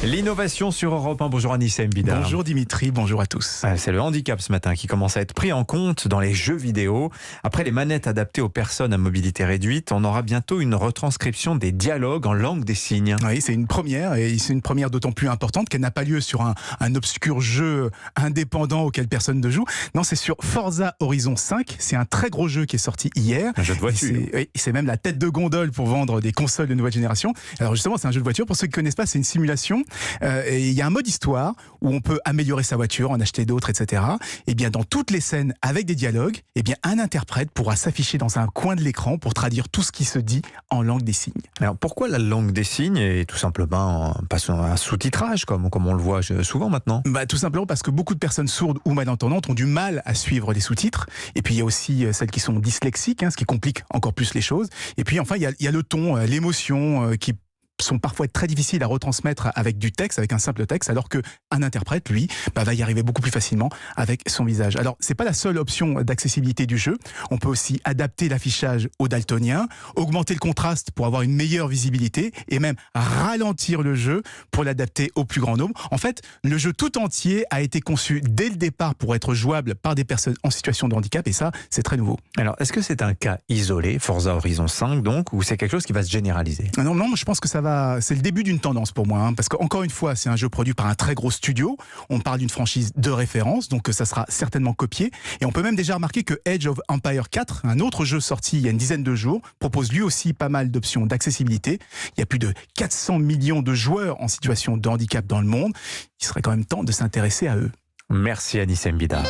L'innovation sur Europe 1. Bonjour Anissa Mbida. Bonjour Dimitri, bonjour à tous. C'est le handicap ce matin qui commence à être pris en compte dans les jeux vidéo. Après les manettes adaptées aux personnes à mobilité réduite, on aura bientôt une retranscription des dialogues en langue des signes. Oui, c'est une première, et c'est une première d'autant plus importante qu'elle n'a pas lieu sur un obscur jeu indépendant auquel personne ne joue. Non, c'est sur Forza Horizon 5. C'est un très gros jeu qui est sorti hier. Un jeu de voiture. C'est même la tête de gondole pour vendre des consoles de nouvelle génération. Alors justement, c'est un jeu de voiture. Pour ceux qui ne connaissent pas, c'est une simulation. Et il y a un mode histoire où on peut améliorer sa voiture, en acheter d'autres, etc. Et bien dans toutes les scènes avec des dialogues, et bien un interprète pourra s'afficher dans un coin de l'écran pour traduire tout ce qui se dit en langue des signes. Alors pourquoi la langue des signes et tout simplement pas un sous-titrage comme on le voit souvent maintenant? Tout simplement parce que beaucoup de personnes sourdes ou malentendantes ont du mal à suivre les sous-titres. Et puis il y a aussi celles qui sont dyslexiques, ce qui complique encore plus les choses. Et puis enfin il y a le ton, l'émotion qui sont parfois très difficiles à retransmettre avec du texte, avec un simple texte, alors qu'un interprète, lui, va y arriver beaucoup plus facilement avec son visage. Alors, c'est pas la seule option d'accessibilité du jeu. On peut aussi adapter l'affichage aux daltoniens, augmenter le contraste pour avoir une meilleure visibilité et même ralentir le jeu pour l'adapter au plus grand nombre. En fait, le jeu tout entier a été conçu dès le départ pour être jouable par des personnes en situation de handicap et ça, c'est très nouveau. Alors, est-ce que c'est un cas isolé, Forza Horizon 5 donc, ou c'est quelque chose qui va se généraliser? Non, je pense que c'est le début d'une tendance pour moi, parce qu'encore une fois, c'est un jeu produit par un très gros studio. On parle d'une franchise de référence, donc ça sera certainement copié. Et on peut même déjà remarquer que Age of Empires 4, un autre jeu sorti il y a une dizaine de jours, propose lui aussi pas mal d'options d'accessibilité. Il y a plus de 400 millions de joueurs en situation de handicap dans le monde. Il serait quand même temps de s'intéresser à eux. Merci Anissa Mbida.